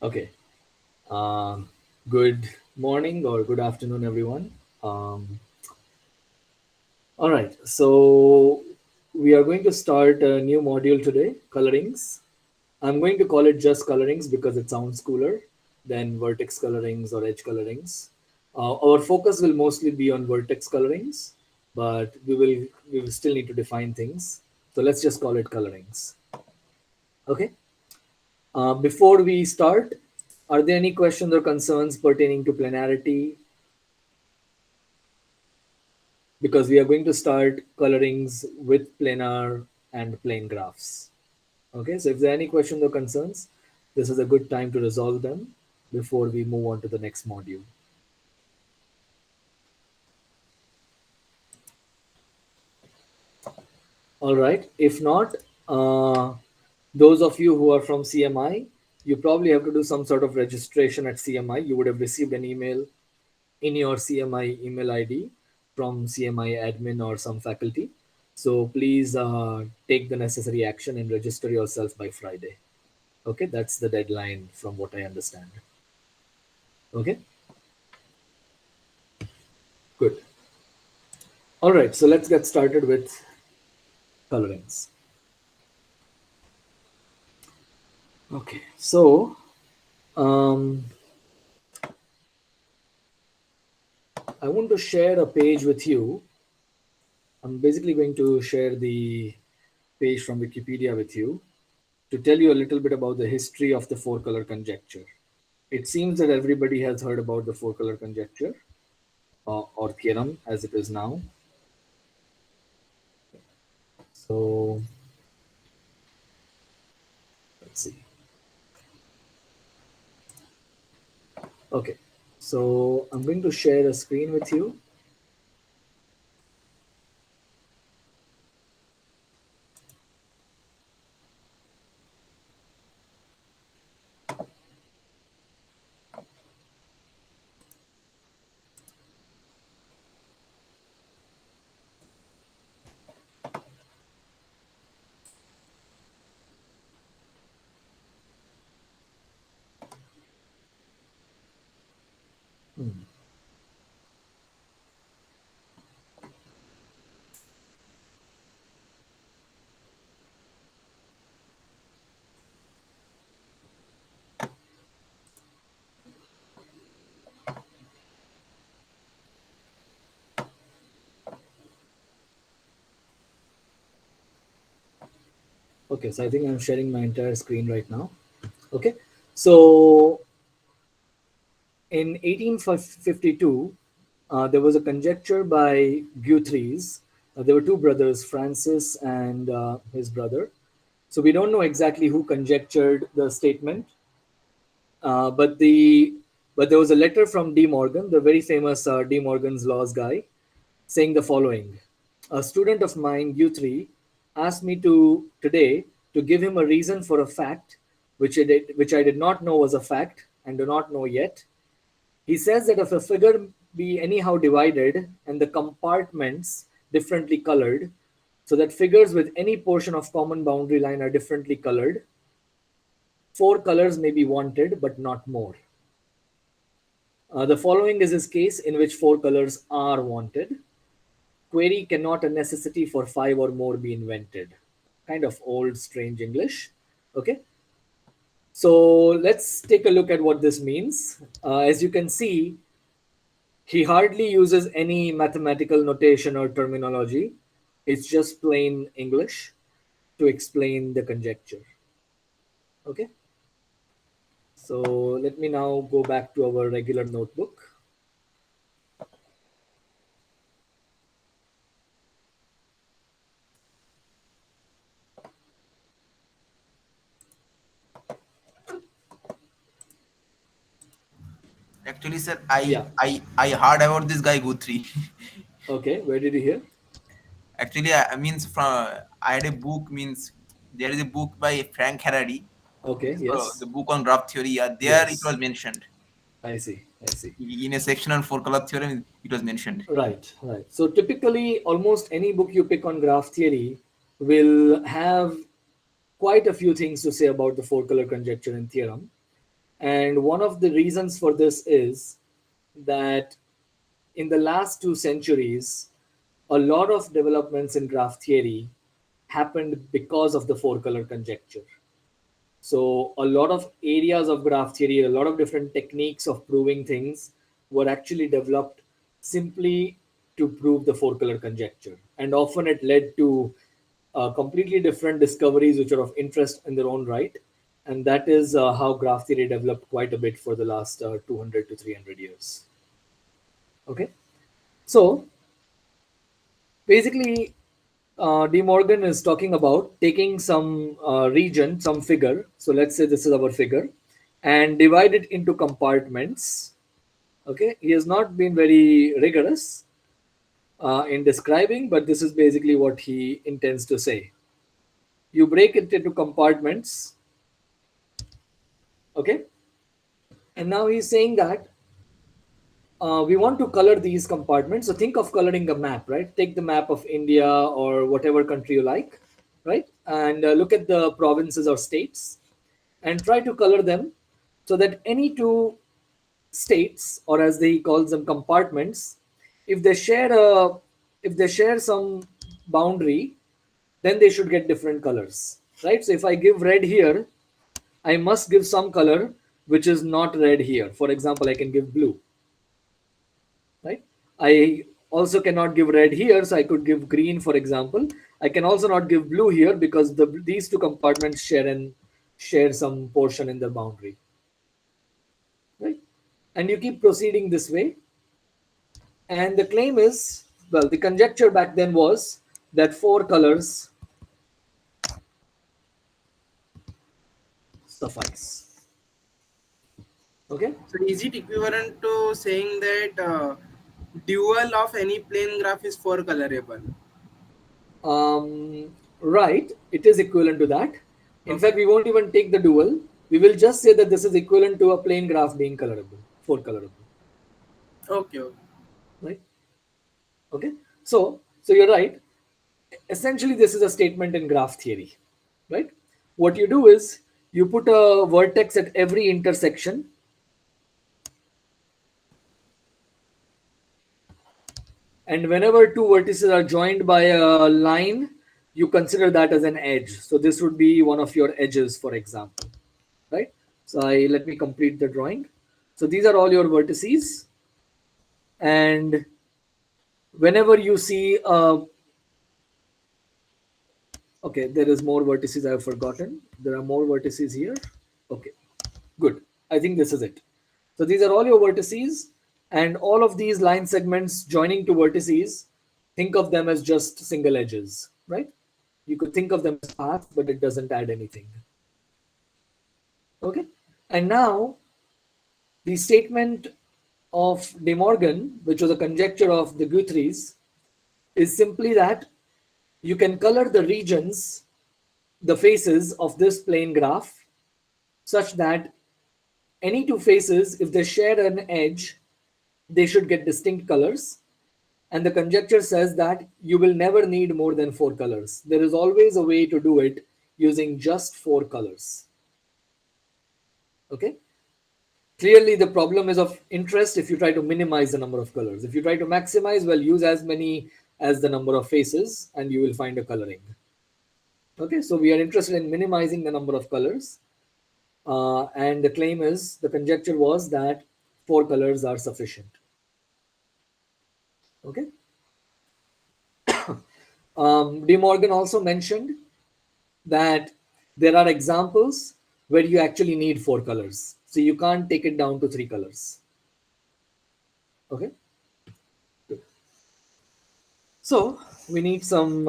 Okay. Good morning or good afternoon, everyone. All right. So we are going to start a new module today, colorings. I'm going to call it just colorings because it sounds cooler than vertex colorings or edge colorings. Our focus will mostly be on vertex colorings, but we will still need to define things. So let's just call it colorings. Okay. Before we start, are there any questions or concerns pertaining to planarity? Because we are going to start colorings with planar and plane graphs. Okay, so if there are any questions or concerns, this is a good time to resolve them before we move on to the next module. All right, if not, those of you who are from CMI, you probably have to do some sort of registration at CMI. You would have received an email in your CMI email ID from CMI admin or some faculty. So please take the necessary action and register yourself by Friday. Okay, that's the deadline from what I understand. Okay, good. All right, so let's get started with colorings. Okay, so um, I want to share a page with you. I'm basically going to share the page from Wikipedia with you to tell you a little bit about the history of the four color conjecture. It seems that everybody has heard about the four color conjecture or theorem as it is now. So let's see. Okay, so I'm going to share a screen with you. Hmm. Okay, so I think I'm sharing my entire screen right now. Okay, so in 1852, there was a conjecture by Guthrie's. There were two brothers, Francis and his brother. So we don't know exactly who conjectured the statement, uh, but the but there was a letter from D. Morgan, the very famous D. Morgan's laws guy, saying the following: a student of mine, Guthrie, asked me to today to give him a reason for a fact which I did not know was a fact and do not know yet. He says that if a figure be anyhow divided and the compartments differently colored, so that figures with any portion of common boundary line are differently colored, four colors may be wanted, but not more. The following is his case in which four colors are wanted. Query, cannot a necessity for five or more be invented? Kind of old, strange English. Okay. So let's take a look at what this means. As you can see, he hardly uses any mathematical notation or terminology. It's just plain English to explain the conjecture. Okay. So let me now go back to our regular notebook. Actually, sir, Yeah. I heard about this guy Guthrie. Okay. Where did you hear? Actually, I means from I had a book means there is a book by Frank Harari, Okay. the Yes. book on graph theory. Yeah, there it Yes. was mentioned I see. I see. in a section on four color theorem. It was mentioned. Right, right. So typically, almost any book you pick on graph theory will have quite a few things to say about the four color conjecture and theorem. And one of the reasons for this is that in the last 2 centuries, a lot of developments in graph theory happened because of the four color conjecture. So, a lot of areas of graph theory, a lot of different techniques of proving things were actually developed simply to prove the four color conjecture. And often it led to completely different discoveries which are of interest in their own right. And that is how graph theory developed quite a bit for the last 200 to 300 years. Okay. So, basically, De Morgan is talking about taking some region, some figure. So let's say this is our figure, and divide it into compartments. Okay, he has not been very rigorous in describing, but this is basically what he intends to say. You break it into compartments. Okay, and now he's saying that we want to color these compartments. So think of coloring a map, right? Take the map of India or whatever country you like, right? And look at the provinces or states and try to color them so that any two states, or as they calls them, compartments, if they share a if they share some boundary, then they should get different colors, right? So if I give red here, I must give some color which is not red here. For example, I can give blue, right? I also cannot give red here, so I could give green, for example. I can also not give blue here because these two compartments share some portion in the boundary, right? And you keep proceeding this way. And the claim is, well, the conjecture back then was that four colors suffice. Okay. So is it equivalent to saying that dual of any plane graph is four colorable? Right, it is equivalent to that. In Okay. fact, we won't even take the dual. We will just say that this is equivalent to a plane graph being colorable, four colorable, Okay. Okay. right? Okay. So you're right. Essentially, this is a statement in graph theory, right? What you do is you put a vertex at every intersection, and whenever two vertices are joined by a line, you consider that as an edge. So this would be one of your edges, for example, right? So let me complete the drawing. So these are all your vertices, and whenever you see okay, there is more vertices. I have forgotten. There are more vertices here. Okay, good. I think this is it. So these are all your vertices, and all of these line segments joining to vertices, think of them as just single edges, right? You could think of them as paths, but it doesn't add anything. Okay, and now the statement of De Morgan, which was a conjecture of the Guthries, is simply that you can color the regions, the faces of this plane graph, such that any two faces, if they share an edge, they should get distinct colors. And the conjecture says that you will never need more than four colors. There is always a way to do it using just four colors. Okay? Clearly, the problem is of interest if you try to minimize the number of colors. If you try to maximize, well, use as many as the number of faces and you will find a coloring. Okay, so we are interested in minimizing the number of colors. And the claim is, the conjecture was that four colors are sufficient. Okay. De Morgan also mentioned that there are examples where you actually need four colors. So you can't take it down to three colors. Okay. Good. So we need some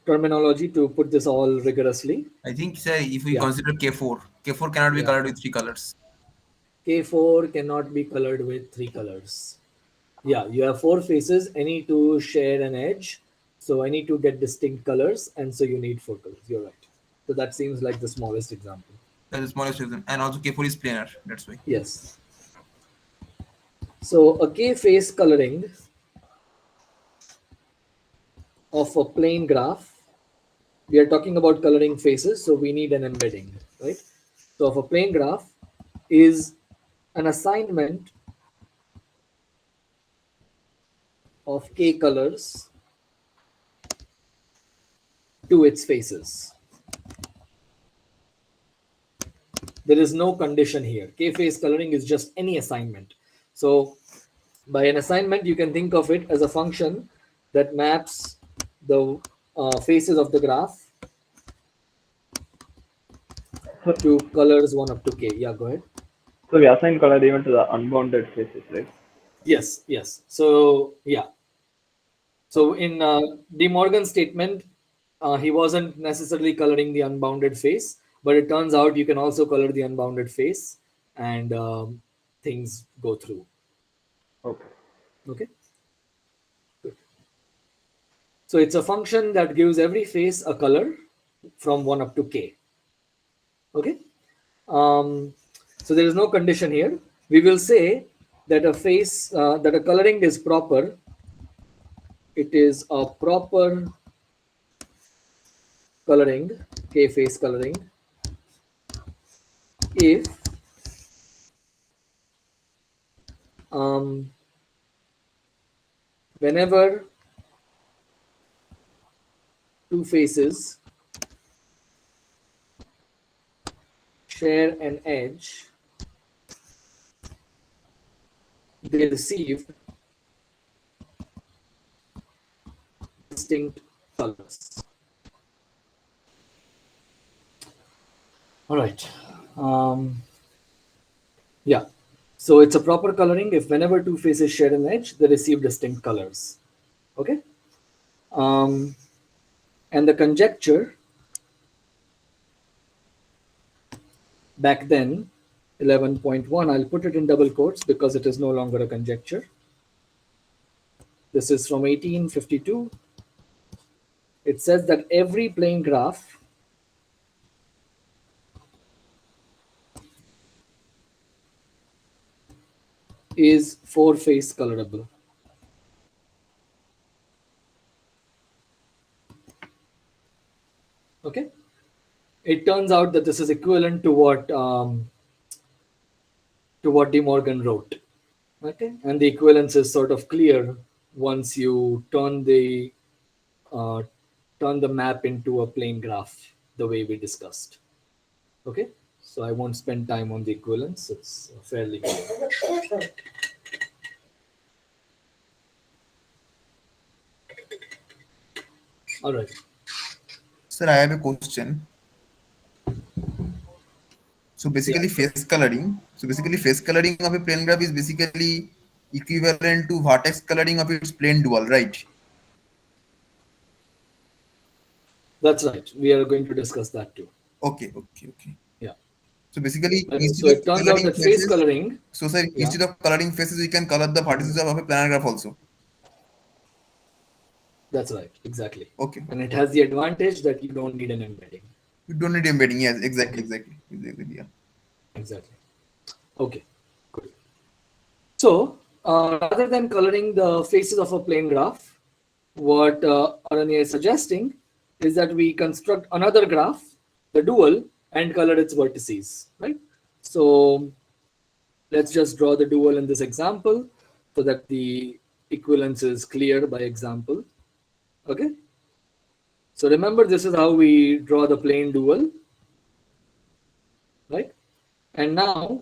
terminology to put this all rigorously. I think, sir, if we Yeah. consider K4, K4 cannot be Yeah. colored with three colors. K4 cannot be colored with three colors. Yeah, you have four faces. Any two share an edge. So I need to get distinct colors. And so you need four colors. You're right. So that seems like the smallest example. That's the smallest reason. And also K4 is planar. That's why. Yes. So a K face coloring of a plane graph, we are talking about coloring faces. So we need an embedding, right? So of a plane graph is an assignment of k colors to its faces. There is no condition here. K face coloring is just any assignment. So by an assignment, you can think of it as a function that maps the faces of the graph So, to colors 1 up to k. Yeah, go ahead. so we assign color even to the unbounded faces, right? Yes, yes. So yeah. So Okay. in De Morgan's statement, he wasn't necessarily coloring the unbounded face, but it turns out you can also color the unbounded face, and things go through. Okay. Okay. Good. So it's a function that gives every face a color from 1 up to k. Okay. Um, so there is no condition here. We will say that a face, that a coloring is proper. It is a proper coloring, k face coloring, if um, whenever two faces share an edge, they receive distinct colors. All right. Yeah. So it's a proper coloring if whenever two faces share an edge, they receive distinct colors. Okay. Um, and the conjecture back then, 11.1, I'll put it in double quotes because it is no longer a conjecture. This is from 1852. It says that every plane graph is four-face colorable. Okay. It turns out that this is equivalent to what De Morgan wrote. Okay, and the equivalence is sort of clear once you uh, turn the map into a plane graph the way we discussed. Okay, so I won't spend time on the equivalence. It's fairly clear. All right. Sir, I have a question. So Yeah. basically face coloring. So basically face coloring of a plane graph is basically equivalent to vertex coloring of its plane dual, right? That's right. We are going to discuss that too. Okay. Yeah. So basically So instead of it turns out coloring that face faces, coloring, so sir, yeah, instead of coloring faces, we can color the vertices of a planar graph also. that's right. Exactly. Okay. And it has the advantage that you don't need an embedding. You don't need embedding. Yes, Okay. exactly. Yeah. Exactly. Okay. Good. So, rather than coloring the faces of a plane graph, what Aranya is suggesting is that we construct another graph, the dual, and color its vertices, right? So, let's just draw the dual in this example so that the equivalence is clear by example. Okay. So, remember, this is how we draw the plane dual, right? And now,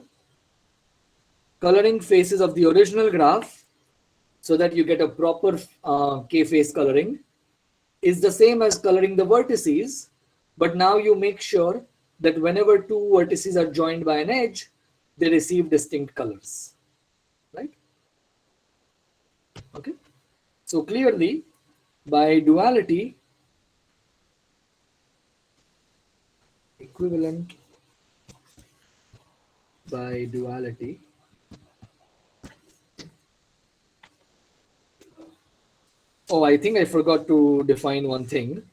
coloring faces of the original graph so that you get a proper k-face coloring is the same as coloring the vertices, but now you make sure that whenever two vertices are joined by an edge, they receive distinct colors, right? Okay. So clearly, by duality, equivalent by duality, oh, I think I forgot to define one thing.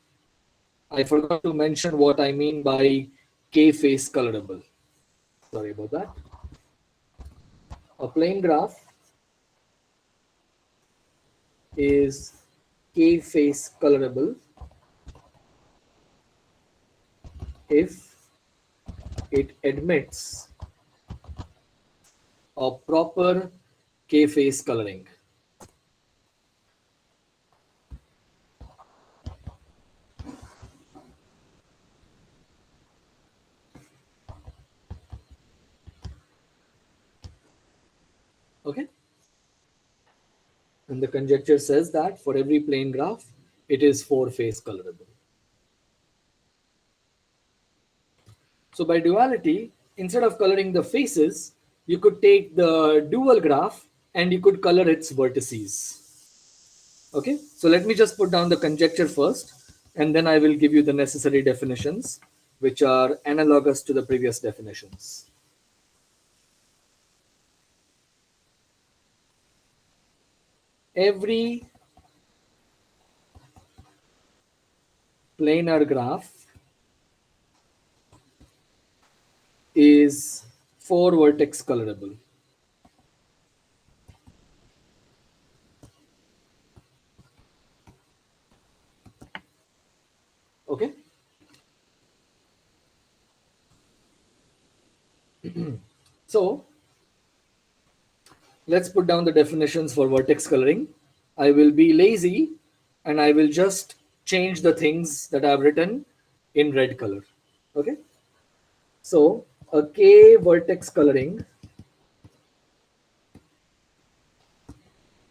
I forgot to mention what I mean by k-face colorable. Sorry about that. A plane graph is k-face colorable if it admits a proper K-phase coloring. Okay. And the conjecture says that for every plane graph, it is 4-phase colorable. So by duality, instead of coloring the faces, you could take the dual graph and you could color its vertices. Okay, so let me just put down the conjecture first, and then I will give you the necessary definitions, which are analogous to the previous definitions. Every planar graph is 4-vertex colorable. Okay. So let's put down the definitions for vertex coloring. I will be lazy and I will just change the things that I've written in red color. Okay. So a K vertex coloring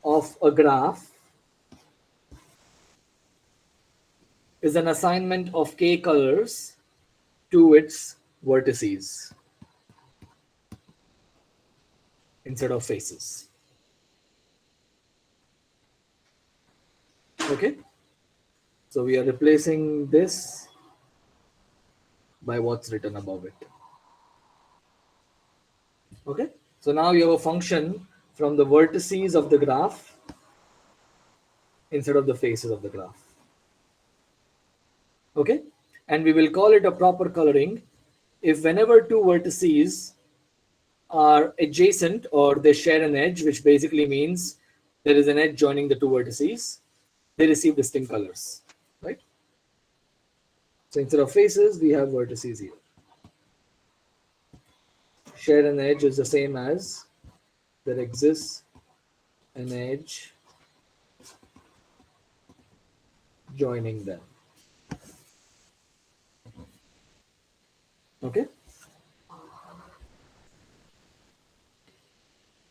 of a graph is an assignment of K colors to its vertices instead of faces. Okay. So we are replacing this by what's written above it. Okay. So now you have a function from the vertices of the graph instead of the faces of the graph. Okay. And we will call it a proper coloring if whenever two vertices are adjacent or they share an edge, which basically means there is an edge joining the two vertices, they receive distinct colors, right? So instead of faces, we have vertices here. Share an edge is the same as there exists an edge joining them. Okay.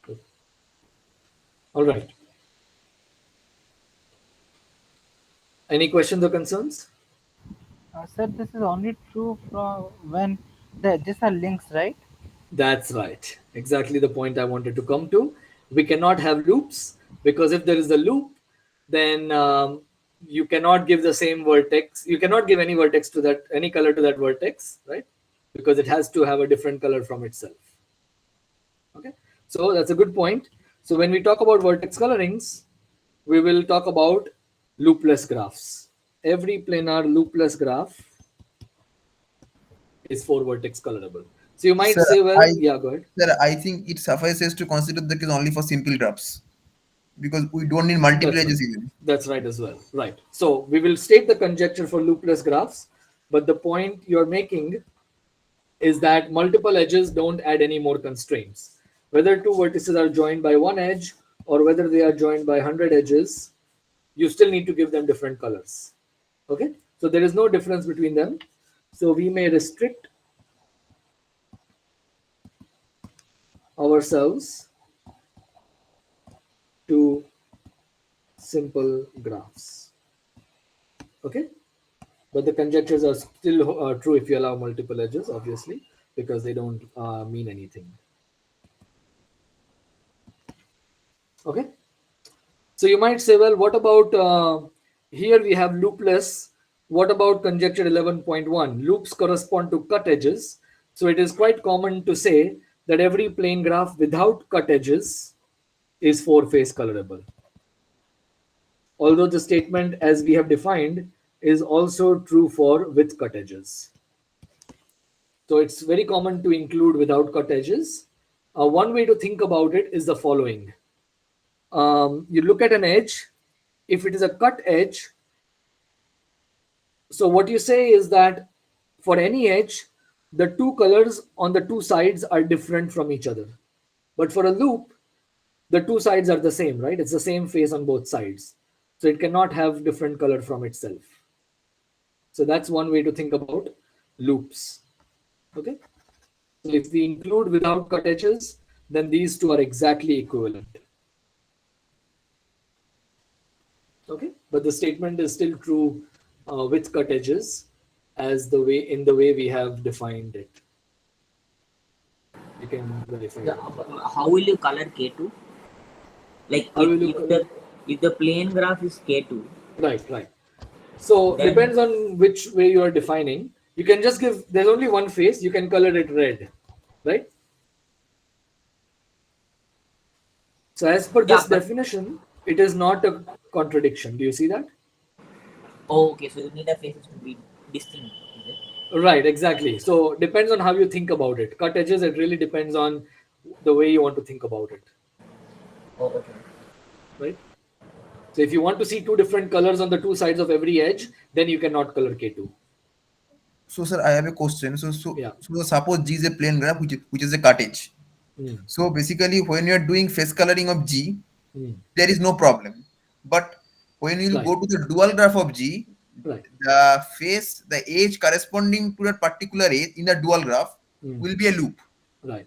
Good. All right. Any questions or concerns? Sir, this is only true from when the edges are links, right? That's right. Exactly the point I wanted to come to. We cannot have loops because if there is a loop, then you cannot give the same vertex. You cannot give any vertex to that, any color to that vertex, right? Because it has to have a different color from itself. Okay. So that's a good point. So when we talk about vertex colorings, we will talk about loopless graphs. Every planar loopless graph is 4-vertex colorable. So you might Sir, say, well, yeah, go ahead. sir, I think it suffices to consider the case only for simple graphs because we don't need multiple That's right. edges even. That's right as well. Right. So we will state the conjecture for loopless graphs, but the point you're making is that multiple edges don't add any more constraints. Whether two vertices are joined by one edge or whether they are joined by 100 edges, you still need to give them different colors. Okay. So there is no difference between them. So we may restrict ourselves to simple graphs. Okay. But the conjectures are still true if you allow multiple edges, obviously, because they don't mean anything. Okay. So you might say, well, what about here we have loopless. What about conjecture 11.1? Loops correspond to cut edges. So it is quite common to say that every plane graph without cut edges is 4-phase colorable. Although the statement as we have defined is also true for with cut edges. So it's very common to include without cut edges. One way to think about it is the following. You look at an edge. If it is a cut edge, so what you say is that for any edge, the two colors on the two sides are different from each other. But for a loop, the two sides are the same, right? It's the same face on both sides. So it cannot have different color from itself. So that's one way to think about loops. Okay. So if we include without cut edges, then these two are exactly equivalent. Okay. But the statement is still true with cut edges as the way we have defined it. You can verify. Yeah, how will you color K2? Like How will you color? if the plane graph is K2. Right. So Then- depends on which way you are defining. You can just give, there's only one face, you can color it red, right? So as per this definition, it is not a contradiction. Do you see that? Oh, okay, so you need the faces to be distinct. Is it? Right, exactly. So depends on how you think about it. Cut edges, it really depends on the way you want to think about it. Oh, okay. Right? So if you want to see two different colors on the two sides of every edge, then you cannot color K2. So, sir, I have a question. So Yeah. suppose G is a plane graph, which is a cut edge. Hmm. So basically, when you are doing face coloring of G, Hmm. there is no problem. But when you Right. go to the dual graph of G, Right. the face, the edge corresponding to that particular edge in the dual graph will be a loop, Right.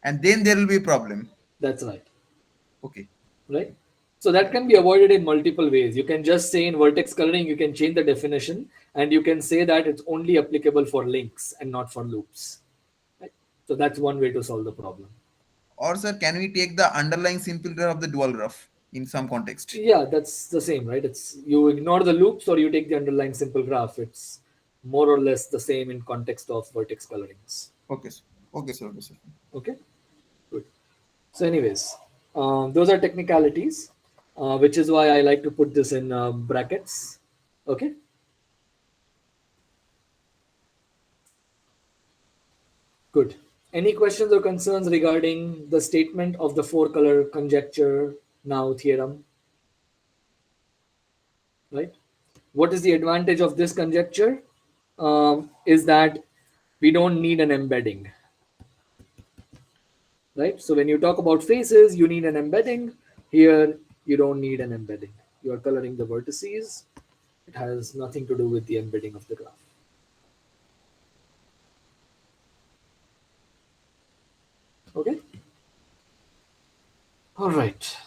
and then there will be a problem. That's right. Okay. Right? So that can be avoided in multiple ways. You can just say in vertex coloring, you can change the definition and you can say that it's only applicable for links and not for loops. Right? So that's one way to solve the problem. Or sir, can we take the underlying simple graph of the dual graph in some context? Yeah, that's the same, right? It's you ignore the loops or you take the underlying simple graph. It's more or less the same in context of vertex colorings. Okay, sir. Okay, sir. Okay, sir. Okay, good. So anyways, those are technicalities, which is why I like to put this in brackets. Okay. Good. Any questions or concerns regarding the statement of the four color conjecture now theorem? Right? What is the advantage of this conjecture? Is that we don't need an embedding. Right? So when you talk about faces, you need an embedding. Here, you don't need an embedding. You are coloring the vertices. It has nothing to do with the embedding of the graph. Okay. All right.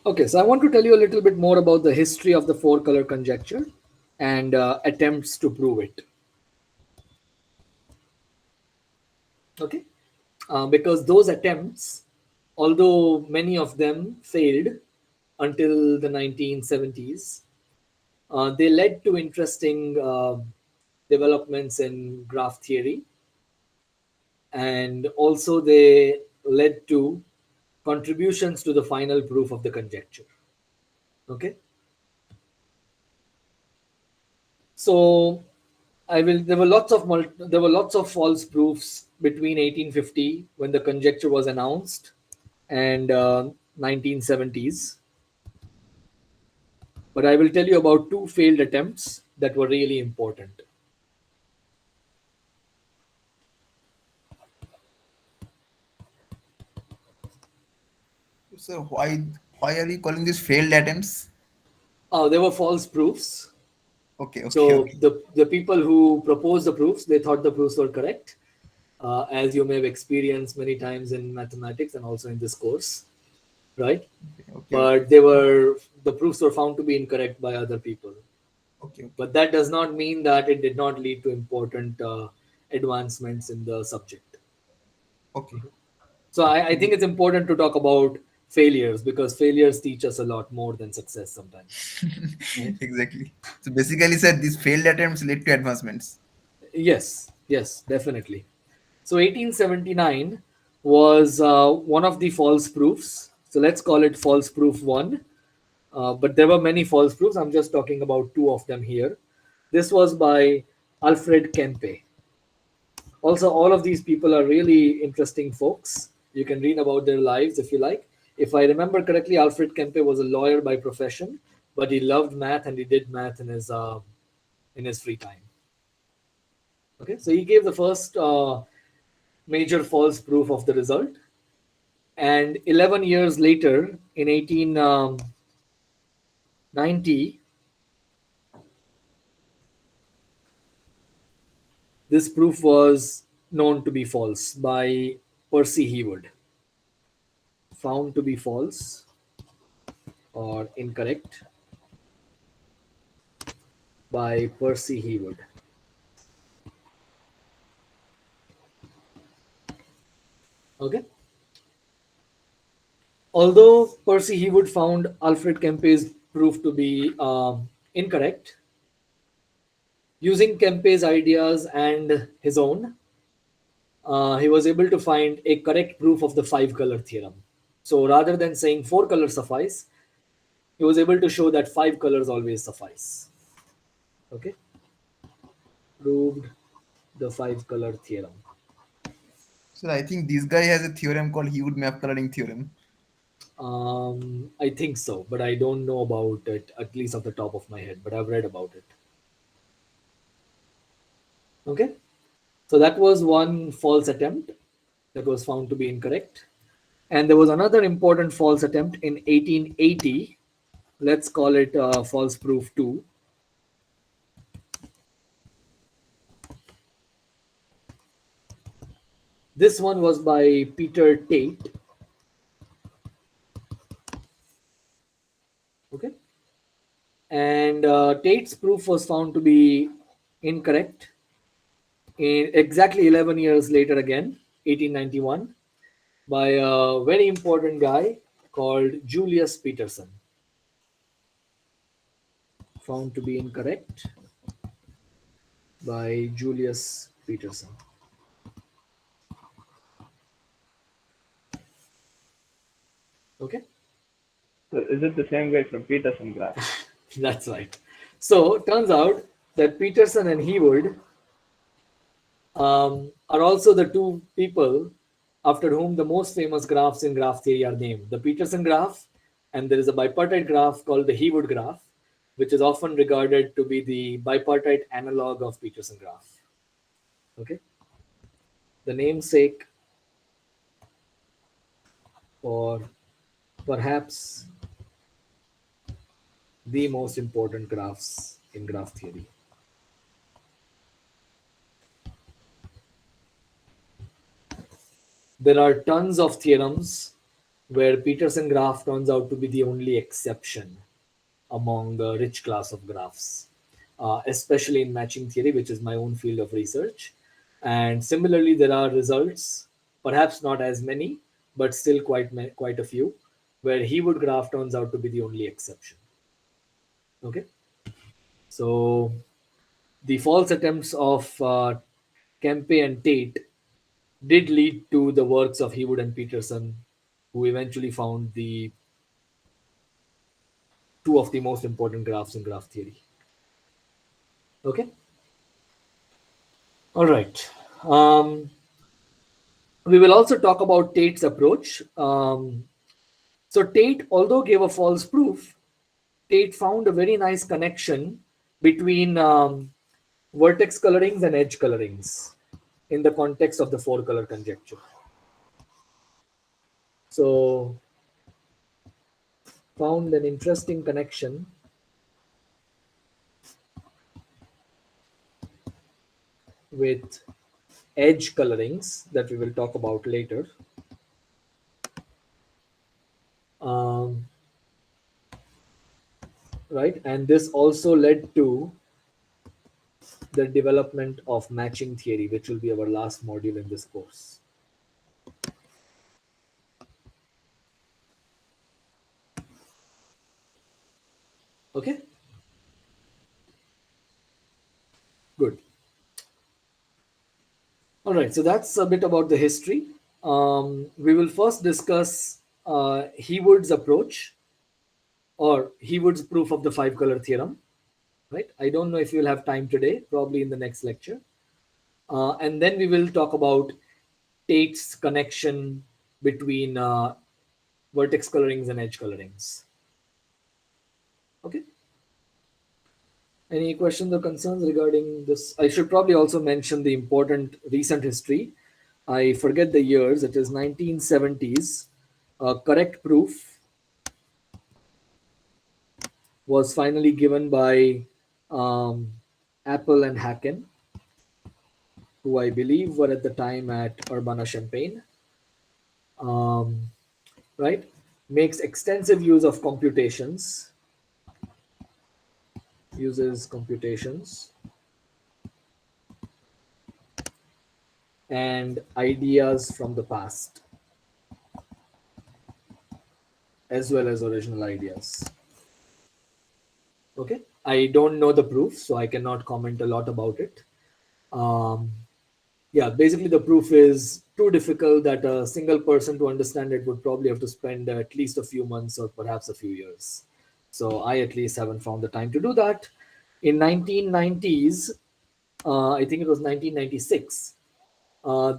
Okay, so I want to tell you a little bit more about the history of the four color conjecture and attempts to prove it. Okay, because those attempts, although many of them failed until the 1970s, they led to interesting developments in graph theory, and also they led to contributions to the final proof of the conjecture. Okay, so there were lots of false proofs between 1850 when the conjecture was announced and 1970s, but I will tell you about two failed attempts that were really important. So why are you calling this failed attempts? They were false proofs. Okay. So Okay. the people who proposed the proofs, they thought the proofs were correct, as you may have experienced many times in mathematics and also in this course, right? Okay. But the proofs were found to be incorrect by other people. Okay. But that does not mean that it did not lead to important advancements in the subject. Okay. So I think it's important to talk about failures because failures teach us a lot more than success sometimes. Right? Exactly. So basically, sir, these failed attempts led to advancements. Yes, definitely. So 1879 was one of the false proofs. So let's call it false proof one. But there were many false proofs. I'm just talking about two of them here. This was by Alfred Kempe. Also, all of these people are really interesting folks. You can read about their lives if you like. If I remember correctly, Alfred Kempe was a lawyer by profession, but he loved math and he did math in his free time. Okay, so he gave the first major false proof of the result, and 11 years later, in 1890, this proof was known to be false by Percy Heawood. Found to be false or incorrect by Percy Heawood. Okay. Although Percy Heawood found Alfred Kempe's proof to be incorrect, using Kempe's ideas and his own, he was able to find a correct proof of the 5-color theorem. So rather than saying 4 colors suffice, he was able to show that 5 colors always suffice. Okay, proved the 5-color theorem. So I think this guy has a theorem called Heawood map coloring theorem. I think so, but I don't know about it, at least off the top of my head, but I've read about it. Okay, so that was one false attempt that was found to be incorrect. And there was another important false attempt in 1880. Let's call it false proof 2. This one was by Peter Tait. Okay, and Tait's proof was found to be incorrect in exactly 11 years later, again 1891, by a very important guy called Julius Petersen. Found to be incorrect by Julius Petersen. Okay, So is it the same guy from Petersen graph? that's right. So turns out that Petersen and Heawood are also the two people after whom the most famous graphs in graph theory are named. The Petersen graph, and there is a bipartite graph called the Heawood graph, which is often regarded to be the bipartite analog of Petersen graph. Okay, the namesake for perhaps the most important graphs in graph theory. There are tons of theorems where Petersen graph turns out to be the only exception among the rich class of graphs, especially in matching theory, which is my own field of research. And similarly, there are results, perhaps not as many, but still quite a few, where Heawood graph turns out to be the only exception. Okay, so the false attempts of Kempe and Tait did lead to the works of Heawood and Petersen, who eventually found the two of the most important graphs in graph theory. Okay. All right. We will also talk about Tait's approach. So Tait, although gave a false proof, Tait found a very nice connection between vertex colorings and edge colorings in the context of the 4-color conjecture. So found an interesting connection with edge colorings that we will talk about later. Right, and this also led to the development of matching theory, which will be our last module in this course. Okay, good. All right, so that's a bit about the history. We will first discuss Heawood's approach, or Heawood's proof of the 5-color theorem. Right, I don't know if you'll have time today, probably in the next lecture. And then we will talk about Tait's connection between vertex colorings and edge colorings. Okay. Any questions or concerns regarding this? I should probably also mention the important recent history. I forget the years. It is 1970s. Correct proof was finally given by Apple and Haken, who I believe were at the time at Urbana-Champaign. Right? Makes extensive use of computations. Uses computations and ideas from the past, as well as original ideas. Okay, I don't know the proof, so I cannot comment a lot about it. Yeah, basically the proof is too difficult that a single person to understand it would probably have to spend at least a few months or perhaps a few years. So I at least haven't found the time to do that. In 1990s, I think it was 1996,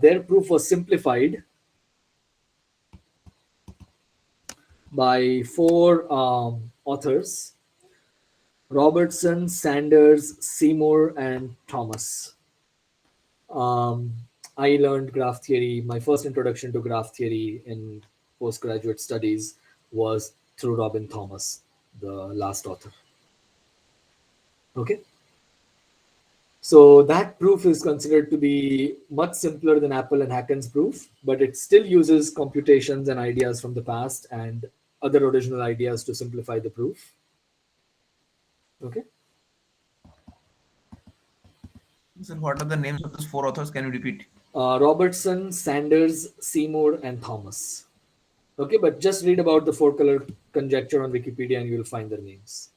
their proof was simplified by four authors: Robertson, Sanders, Seymour, and Thomas. I learned graph theory. My first introduction to graph theory in postgraduate studies was through Robin Thomas, the last author. Okay. So that proof is considered to be much simpler than Apple and Haken's proof, but it still uses computations and ideas from the past and other original ideas to simplify the proof. Okay. So what are the names of those four authors? Can you repeat? Robertson, Sanders, Seymour, and Thomas. Okay, but just read about the four color conjecture on Wikipedia and you will find their names.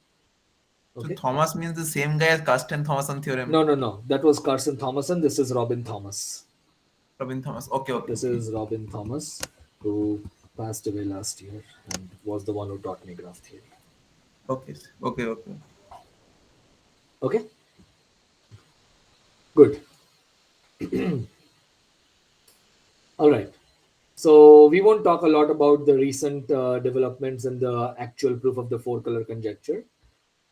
Okay. So Thomas means the same guy as Carsten Thomason theorem. No. That was Carson Thomason. This is Robin Thomas. Robin Thomas. Okay. This is Robin Thomas, who passed away last year and was the one who taught me graph theory. Okay. Okay. Good. All right. So we won't talk a lot about the recent developments and the actual proof of the four color conjecture.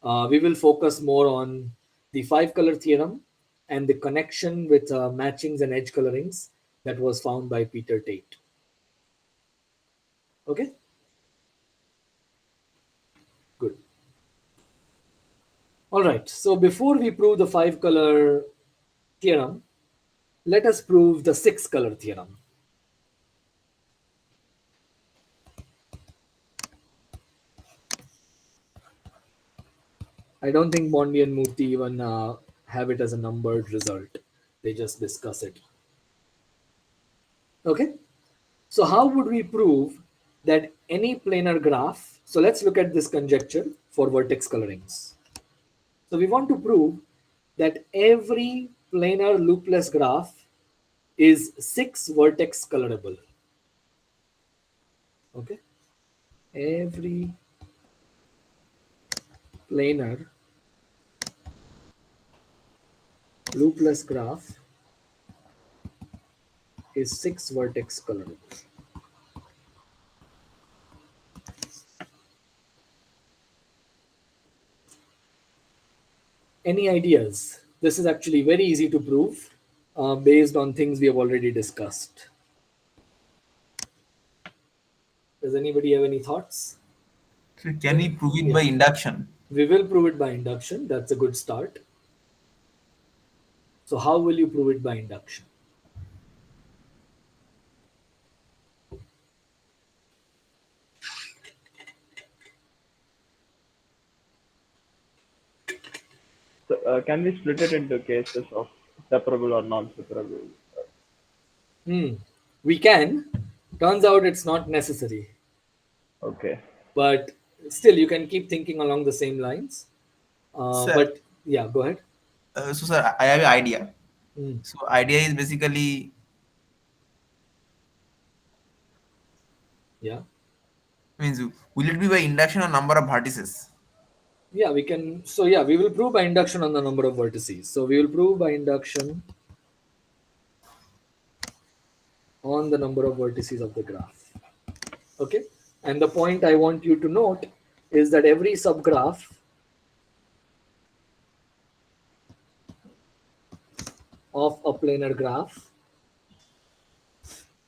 We will focus more on the five color theorem and the connection with matchings and edge colorings that was found by Peter Tait. Okay. Good. All right. So before we prove the five color theorem, let us prove the six color theorem. I don't think Bondi and Murthy even have it as a numbered result. They just discuss it. Okay. So how would we prove that any planar graph? So let's look at this conjecture for vertex colorings. So we want to prove that every planar loopless graph is 6 vertex colorable. Okay. Every planar loopless graph is 6 vertex colorable. Any ideas? This is actually very easy to prove based on things we have already discussed. Does anybody have any thoughts? So can we prove it by induction? We will prove it by induction. That's a good start. So how will you prove it by induction? So, can we split it into cases of separable or non-separable? We can. Turns out it's not necessary. Okay. But still, you can keep thinking along the same lines. Sir. But yeah, go ahead. So sir, I have an idea. So idea is basically, Yeah. means will it be by induction or number of vertices? Yeah, we can. So yeah, we will prove by induction on the number of vertices. So we will prove by induction on the number of vertices of the graph. Okay, and the point I want you to note is that every subgraph of a planar graph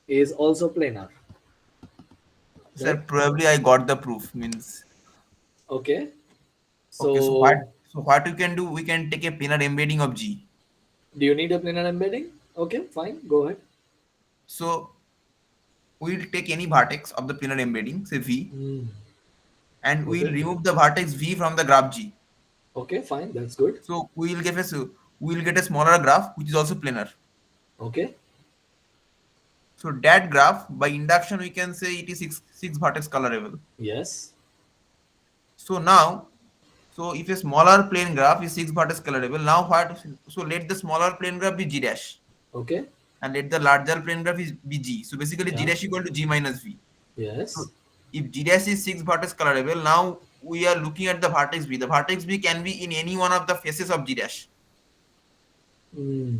is also planar. Sir, Right? probably I got the proof. Means Okay. okay. So what? So So what you can do? We can take a planar embedding of G. do you need a planar embedding? Okay, fine. Go ahead. So we'll take any vertex of the planar embedding, say V, Hmm. and we'll Okay. remove the vertex V from the graph G. Okay, fine. That's good. So we'll get a smaller graph which is also planar. Okay. So that graph, by induction, we can say it is six vertex colorable. Yes. So now, so if a smaller plane graph is six vertex colorable, now what? So let the smaller plane graph be G dash, Okay. and let the larger plane graph is be G. So basically, G Yeah. dash equal to G minus V. So Yes. if G dash is six vertex colorable, now we are looking at the vertex B. The vertex B can be in any one of the faces of G dash. Hmm.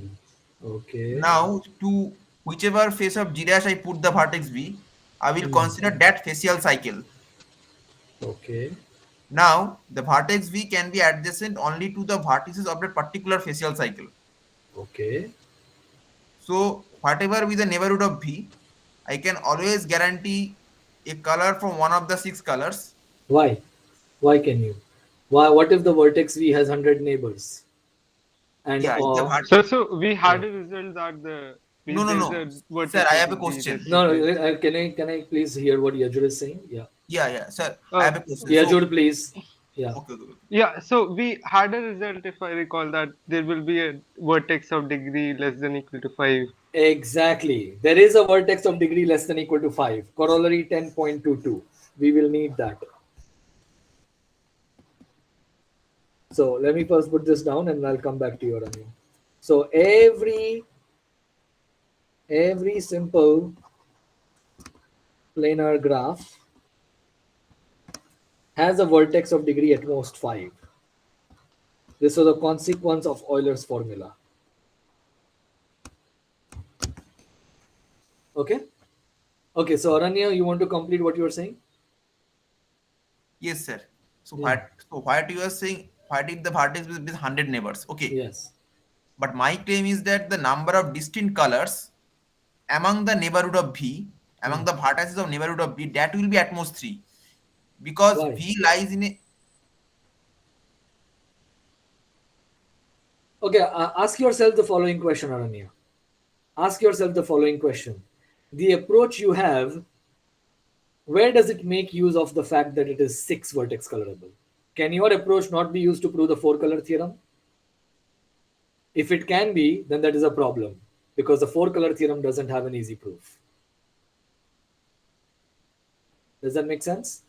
Okay. Now, to whichever face of G dash I put the vertex B, I will Hmm. consider that facial cycle. Okay. Now, the vertex V can be adjacent only to the vertices of that particular facial cycle. Okay. So, whatever be the neighborhood of V, I can always guarantee a color from one of the six colors. Why? Why can you? Why? What if the vertex V has 100 neighbors? And Yeah, if the Sir, so we yeah. had a result that no, no, there is No. a Sir, vertex I of have a degree question. less than No, no. 5. Can I please hear what Yajur is saying? Yeah. Yeah, sir, I Uh, have a question. So, Yajur, please. Yeah. okay. yeah, so we had a result, if I recall, that there will be a vertex of degree less than equal to 5. Exactly. There is a vertex of degree less than equal to 5. Corollary 10.22. We will need that. So let me first put this down and I'll come back to your Anu. So every simple planar graph has a vertex of degree at most 5. This was a consequence of Euler's formula. Okay? Okay, so Aranya, you want to complete what you were saying? Yes, sir. So Yeah. what you are saying? What if the vertex with 100 neighbors? Okay. Yes. But my claim is that the number of distinct colors among the neighborhood of V, Hmm. among the vertices of neighborhood of V, that will be at most 3. Because Why? V lies in a. Okay, ask yourself the following question, Aranya. Ask yourself the following question. The approach you have, where does it make use of the fact that it is 6 vertex colorable? Can your approach not be used to prove the 4 color theorem? If it can be, then that is a problem because the 4 color theorem doesn't have an easy proof. Does that make sense?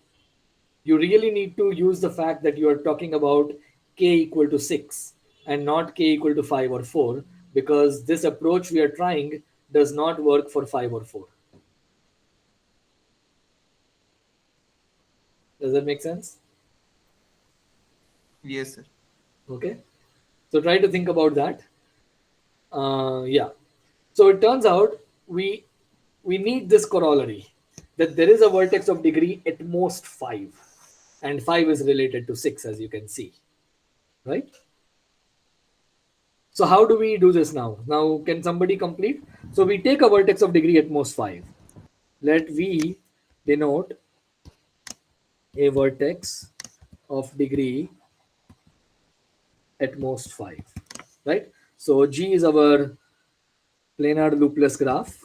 You really need to use the fact that you are talking about k equal to 6 and not k equal to 5 or 4 because this approach we are trying does not work for 5 or 4. Does that make sense? Yes, sir. Okay. So try to think about that. Yeah. So it turns out we need this corollary that there is a vertex of degree at most 5 and 5 is related to 6 as you can see, right? So how do we do this now? Now can somebody complete? So we take a vertex of degree at most 5. Let V denote a vertex of degree at most 5, right? So G is our planar loopless graph.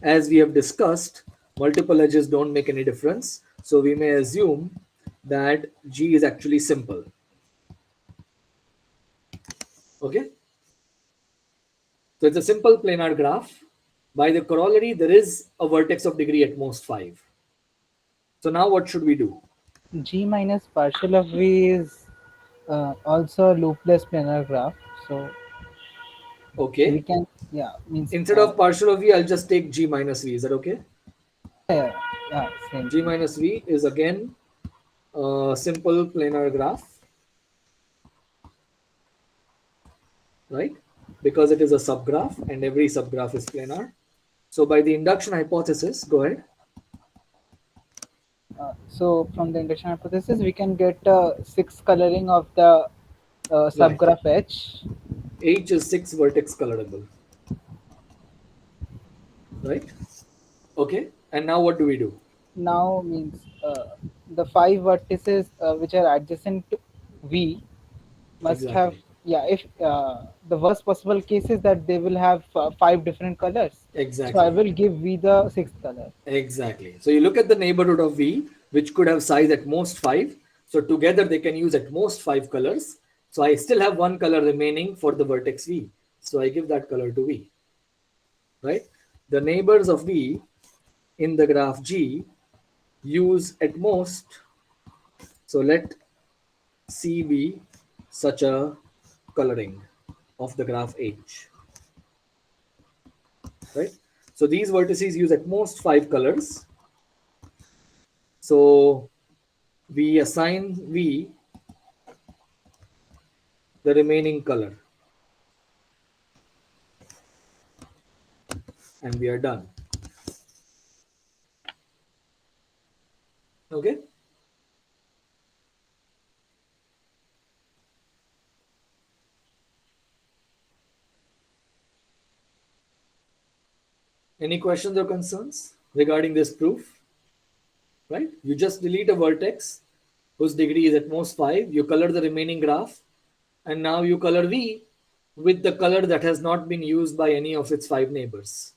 As we have discussed, multiple edges don't make any difference. So we may assume that G is actually simple. Okay. So it's a simple planar graph. By the corollary, there is a vertex of degree at most 5. So now what should we do? G minus partial of V is also a loopless planar graph. So we Okay. can, yeah, means, Instead of partial of V, I'll just take G minus V. Is that okay? yeah, yeah, same G thing. minus V is again a simple planar graph. right? Because it is a subgraph and every subgraph is planar. So by the induction hypothesis, go ahead. So from the induction hypothesis, we can get six coloring of the Right. subgraph H. H is 6 vertex colorable, right? Okay. And now what do we do? Now means the five vertices which are adjacent to V must have, Exactly. yeah, if the worst possible case is that they will have five different colors. So I Exactly. will give V the sixth color. Exactly. So you look at the neighborhood of V, which could have size at most 5. So together they can use at most 5 colors. So I still have one color remaining for the vertex V. So I give that color to V, right? The neighbors of V in the graph G use at most, so let C be such a coloring of the graph H, right? So these vertices use at most 5 colors. So we assign V the remaining color and we are done. Okay. Any questions or concerns regarding this proof? Right? You just delete a vertex whose degree is at most 5. You color the remaining graph, and now you color V with the color that has not been used by any of its 5 neighbors.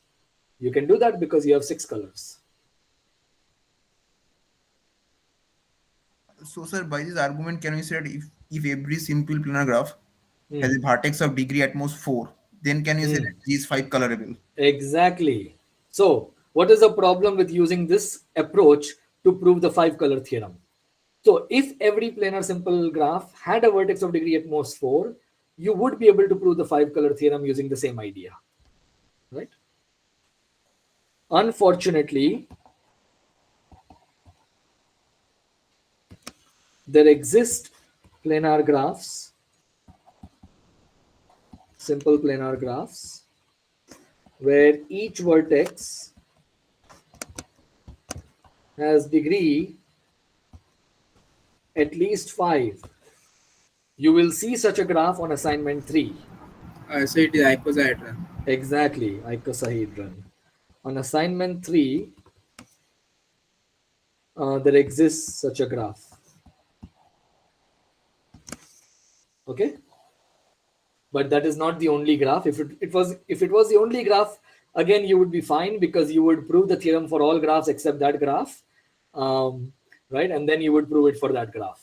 You can do that because you have 6 colors. So, sir, by this argument, can we say that if every simple planar graph has Hmm. a vertex of degree at most 4, then can you say Hmm. that G is 5 colorable? Exactly. So, what is the problem with using this approach to prove the 5 color theorem? So, if every planar simple graph had a vertex of degree at most 4, you would be able to prove the 5 color theorem using the same idea, right? Unfortunately, there exist planar graphs, simple planar graphs, where each vertex has degree at least 5. You will see such a graph on assignment 3. So it is icosahedron. Exactly, icosahedron. On assignment 3, there exists such a graph. Okay, but that is not the only graph. If it was the only graph, again you would be fine because you would prove the theorem for all graphs except that graph, right? And then you would prove it for that graph.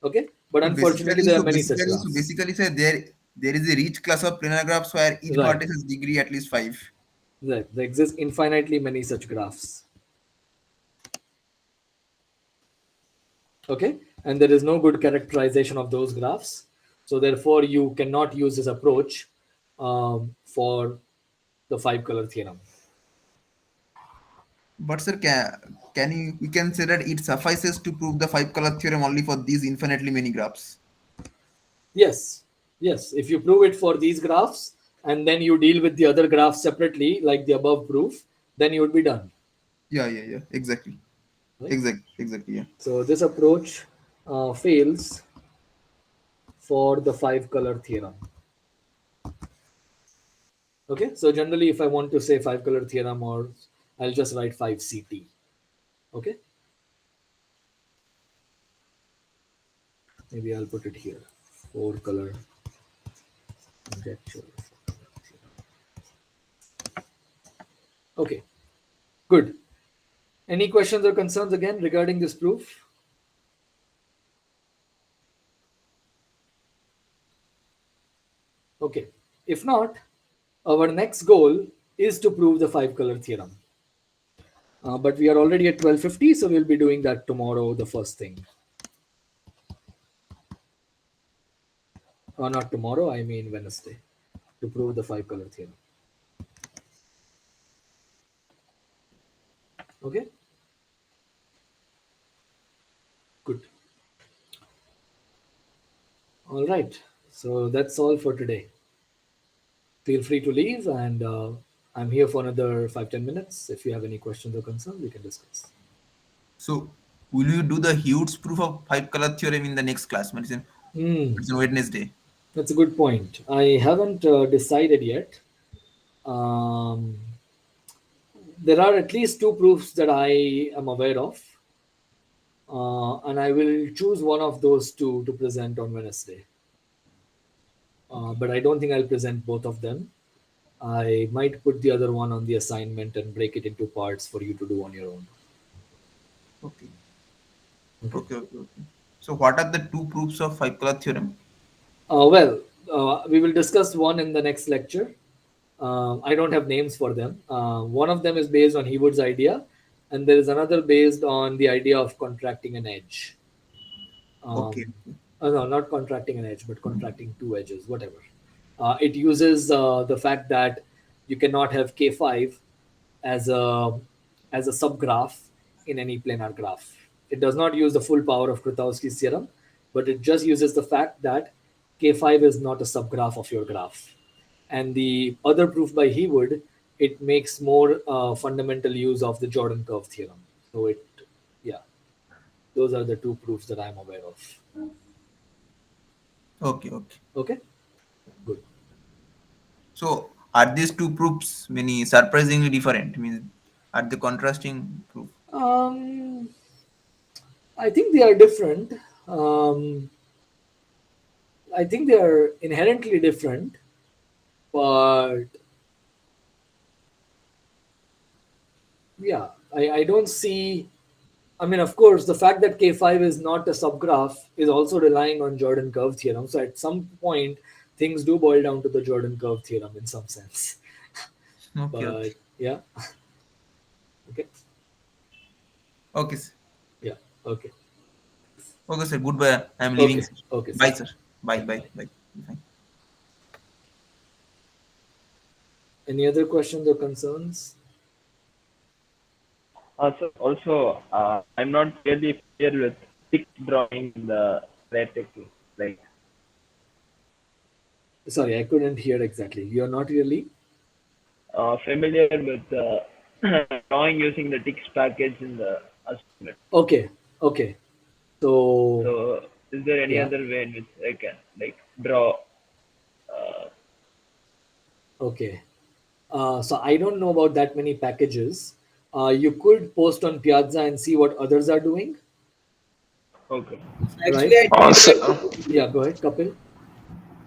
Okay, but So unfortunately basically, there so are many such basically, so graphs. basically, sir, there is a rich class of planar graphs where each Right, vertex has degree at least 5. there exist infinitely many such graphs. Okay, and there is no good characterization of those graphs, so therefore you cannot use this approach for the 5 color theorem. But sir, can you we can say that it suffices to prove the 5 color theorem only for these infinitely many graphs? Yes, yes, if you prove it for these graphs and then you deal with the other graphs separately like the above proof, then you would be done, Yeah, exactly, right? exactly, yeah. So this approach fails for the 5 color theorem. Okay, so generally if I want to say 5 color theorem, or I'll just write 5CT. Okay, maybe I'll put it here, 4 color conjecture. Okay, good. Any questions or concerns again regarding this proof? Okay, if not, our next goal is to prove the 5 color theorem. But we are already at 12:50, so we'll be doing that tomorrow, the first thing. Or not tomorrow, I mean Wednesday, to prove the 5 color theorem. Okay, good. All right, so that's all for today. feel free to leave, and I'm here for another 5-10 minutes. If you have any questions or concerns, we can discuss. So, will you do the Heawood's proof of five color theorem in the next class? It's in Wednesday. That's a good point. I haven't decided yet. There are at least 2 proofs that I am aware of, and I will choose one of those 2 to present on Wednesday. But I don't think I'll present both of them. I might put the other one on the assignment and break it into parts for you to do on your own. Okay. So, what are the 2 proofs of five color theorem? We will discuss one in the next lecture. I don't have names for them. One of them is based on Heawood's idea, and there is another based on the idea of contracting an edge. Okay. No, not contracting an edge, but contracting 2 edges, whatever. It uses the fact that you cannot have K5 as a subgraph in any planar graph. It does not use the full power of Krotowski's theorem, but it just uses the fact that K5 is not a subgraph of your graph. And the other proof by Heawood, it makes more fundamental use of the Jordan curve theorem. So those are the 2 proofs that I'm aware of. Okay. Good. So, are these 2 proofs surprisingly different? Are they contrasting proof? I think they are different. I think they are inherently different, but I don't see. I mean, of course, the fact that K5 is not a subgraph is also relying on Jordan curve theorem. So at some point, things do boil down to the Jordan curve theorem in some sense. Okay. Yeah. Okay. Okay, sir. Yeah. Okay. Okay, sir. Goodbye. I'm leaving. Sir. Okay. Bye, sir. Bye. Fine. Any other questions or concerns? So also, I'm not really familiar with stick drawing in the Vertex. Like, Sorry, I couldn't hear exactly. You're not really familiar with drawing using the TIX package in the assignment. Okay. So, is there any Yeah. other way in which I can draw? Okay. So I don't know about that many packages. You could post on Piazza and see what others are doing. Okay. Actually, I did Yeah, go ahead, Kapil.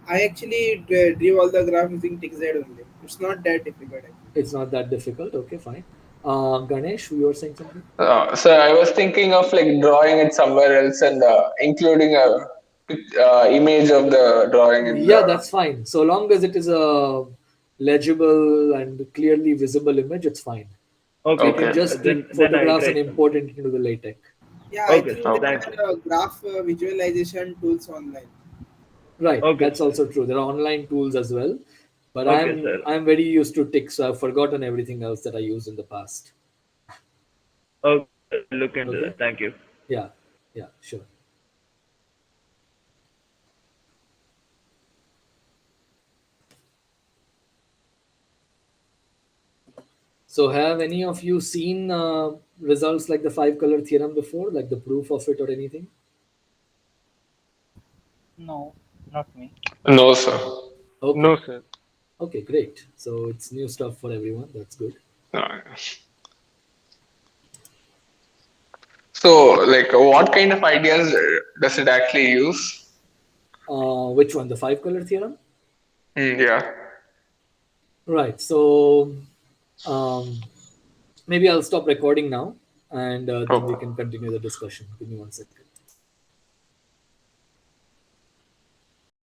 I actually drew all the graph using TixZ only. It's not that difficult. It's not that difficult. Okay, fine. Ganesh, you were saying something? So I was thinking of drawing it somewhere else and including a image of the drawing. Yeah, that's fine. So long as it is a legible and clearly visible image, it's fine. Okay. You can just click photographs and import it into the LaTeX. Yeah, Okay, I think there are graph visualization tools online. Right, Okay, that's also true. There are online tools as well, but Okay, I'm very used to TIX, so I've forgotten everything else that I used in the past. Okay, look into Okay. that. Thank you. Yeah, sure. So have any of you seen results like the 5-color theorem before, like the proof of it or anything? No, not me. No, sir. Okay. No, sir. Okay, great. So it's new stuff for everyone. That's good. So, what kind of ideas does it actually use? Which one? The 5-color theorem? Yeah. Right. So maybe I'll stop recording now, and then we can continue the discussion. Give me 1 second.